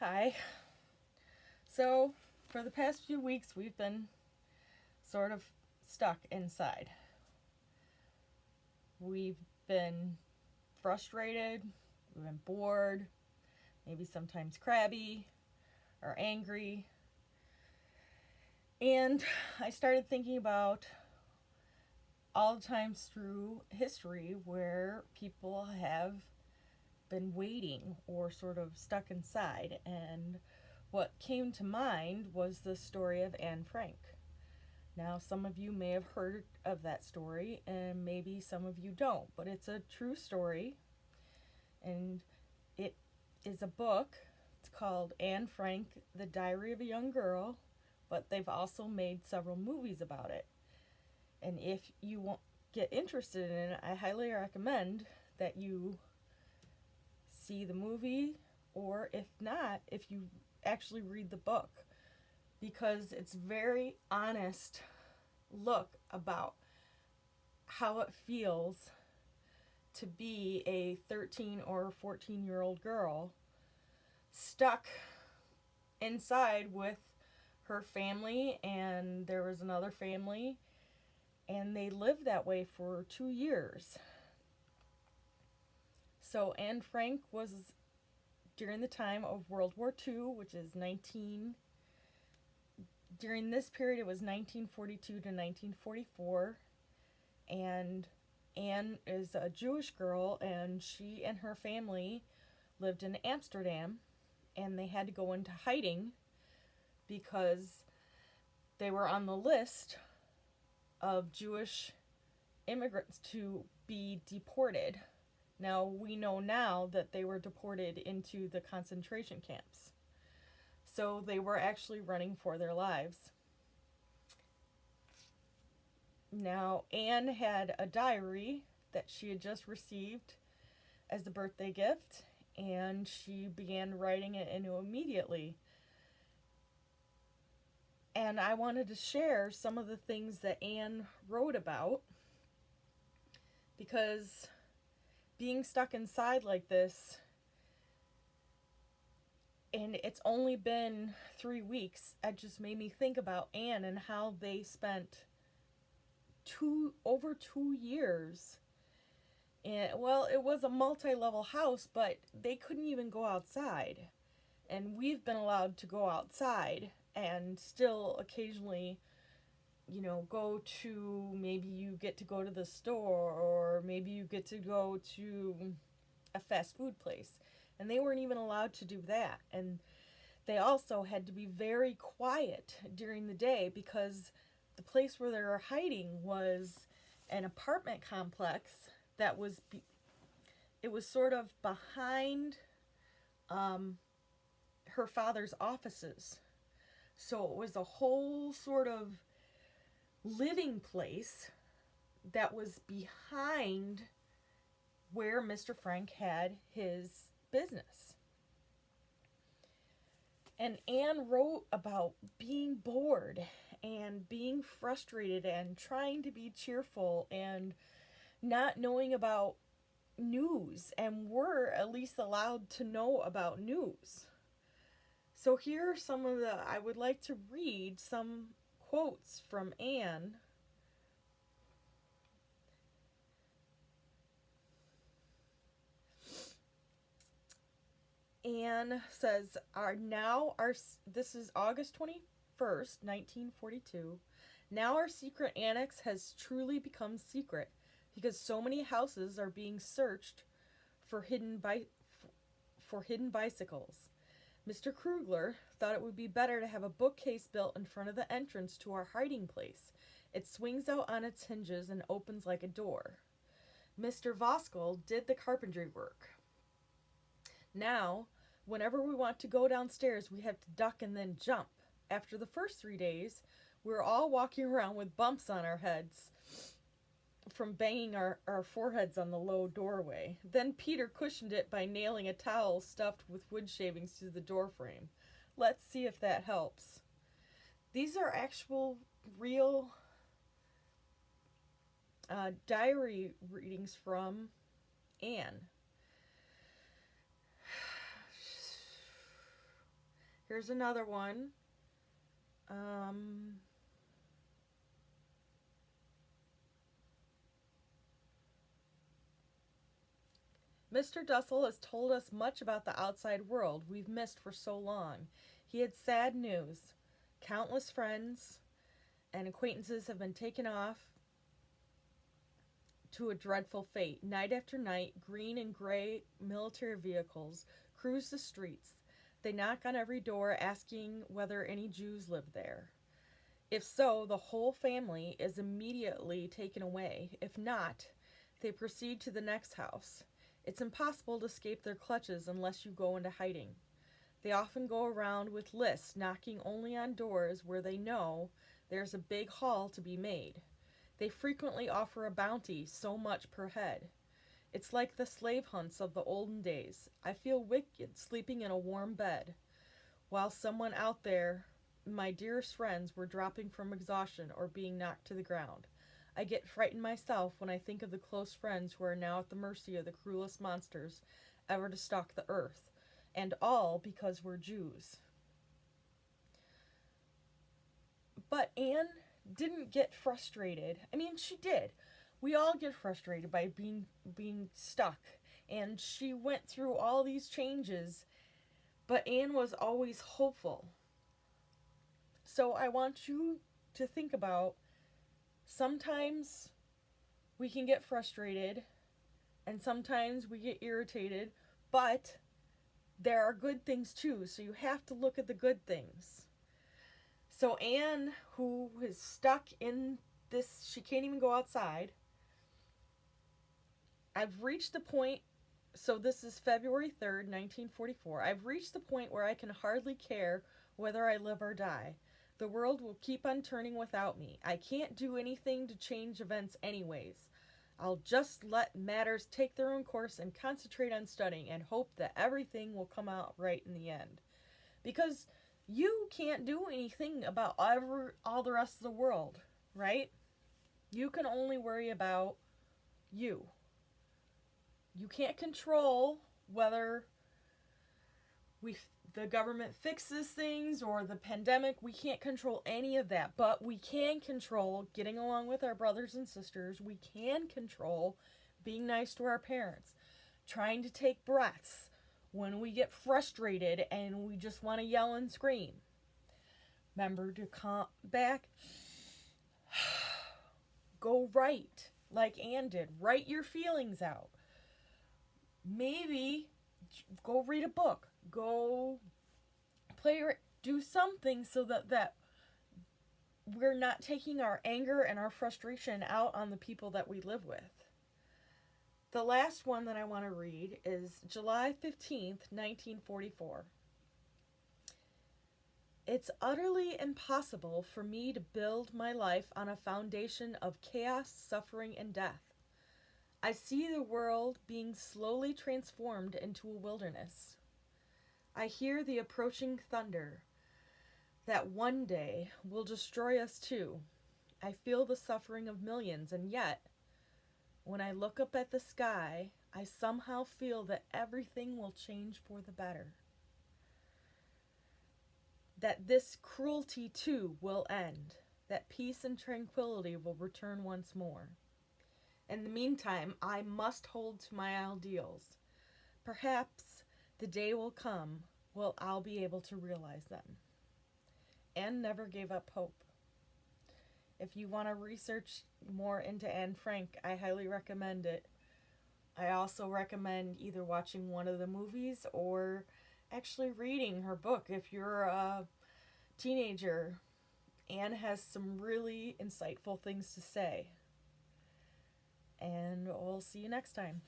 Hi. So, for the past few weeks, we've been sort of stuck inside. We've been frustrated, we've been bored, maybe sometimes crabby or angry. And I started thinking about all the times through history where people have been waiting or sort of stuck inside, and what came to mind was the story of Anne Frank. Now, some of you may have heard of that story, and maybe some of you don't, but it's a true story, and it is a book. It's called Anne Frank, The Diary of a Young Girl, but they've also made several movies about it. And if you want get interested in it, I highly recommend that you see the movie, or if not, if you actually read the book, because it's very honest look about how it feels to be a 13 or 14-year-old girl stuck inside with her family, and there was another family, and they lived that way for 2 years. So Anne Frank was during the time of World War II, which is during this period it was 1942 to 1944, and Anne is a Jewish girl, and she and her family lived in Amsterdam, and they had to go into hiding because they were on the list of Jewish immigrants to be deported. Now, we know now that they were deported into the concentration camps. So they were actually running for their lives. Now, Anne had a diary that she had just received as a birthday gift, and she began writing it immediately. And I wanted to share some of the things that Anne wrote about, because being stuck inside like this, and it's only been 3 weeks, it just made me think about Anne and how they spent over 2 years. And well, it was a multi-level house, but they couldn't even go outside. And we've been allowed to go outside and still occasionally, go to, maybe you get to go to the store, or maybe you get to go to a fast food place. And they weren't even allowed to do that. And they also had to be very quiet during the day, because the place where they were hiding was an apartment complex that was, it was sort of behind her father's offices. So it was a whole sort of living place that was behind where Mr. Frank had his business. And Anne wrote about being bored and being frustrated and trying to be cheerful and not knowing about news, and we're at least allowed to know about news. So here are some of I would like to read some quotes from Anne. Anne says, this is August 21st, 1942. Now our secret annex has truly become secret, because so many houses are being searched for hidden bicycles. Mr. Krugler thought it would be better to have a bookcase built in front of the entrance to our hiding place. It swings out on its hinges and opens like a door. Mr. Voskel did the carpentry work. Now, whenever we want to go downstairs, we have to duck and then jump. After the first 3 days, we were all walking around with bumps on our heads from banging our foreheads on the low doorway. Then Peter cushioned it by nailing a towel stuffed with wood shavings to the doorframe. Let's see if that helps. These are actual, real diary readings from Anne. Here's another one. Mr. Dussel has told us much about the outside world we've missed for so long. He had sad news. Countless friends and acquaintances have been taken off to a dreadful fate. Night after night, green and gray military vehicles cruise the streets. They knock on every door asking whether any Jews live there. If so, the whole family is immediately taken away. If not, they proceed to the next house. It's impossible to escape their clutches unless you go into hiding. They often go around with lists, knocking only on doors where they know there's a big haul to be made. They frequently offer a bounty, so much per head. It's like the slave hunts of the olden days. I feel wicked sleeping in a warm bed, while someone out there, my dearest friends, were dropping from exhaustion or being knocked to the ground. I get frightened myself when I think of the close friends who are now at the mercy of the cruelest monsters ever to stalk the earth, and all because we're Jews. But Anne didn't get frustrated. I mean, she did. We all get frustrated by being stuck, and she went through all these changes, but Anne was always hopeful. So I want you to think about, sometimes we can get frustrated and sometimes we get irritated, but there are good things too, so you have to look at the good things. So Anne, who is stuck in this, she can't even go outside. I've reached the point, so this is February 3rd, 1944. I've reached the point where I can hardly care whether I live or die. The world will keep on turning without me. I can't do anything to change events anyways. I'll just let matters take their own course and concentrate on studying and hope that everything will come out right in the end. Because you can't do anything about all the rest of the world, right? You can only worry about you. You can't control whether the government fixes things or the pandemic. We can't control any of that, but we can control getting along with our brothers and sisters. We can control being nice to our parents, trying to take breaths when we get frustrated and we just want to yell and scream. Remember to come back, go write like Anne did. Write your feelings out. Maybe go read a book. Go play or do something so that we're not taking our anger and our frustration out on the people that we live with. The last one that I want to read is July 15th, 1944. It's utterly impossible for me to build my life on a foundation of chaos, suffering, and death. I see the world being slowly transformed into a wilderness. I hear the approaching thunder that one day will destroy us too. I feel the suffering of millions, and yet, when I look up at the sky, I somehow feel that everything will change for the better. That this cruelty too will end. That peace and tranquility will return once more. In the meantime, I must hold to my ideals. Perhaps the day will come when I'll be able to realize them. Anne never gave up hope. If you want to research more into Anne Frank, I highly recommend it. I also recommend either watching one of the movies or actually reading her book if you're a teenager. Anne has some really insightful things to say. And we'll see you next time.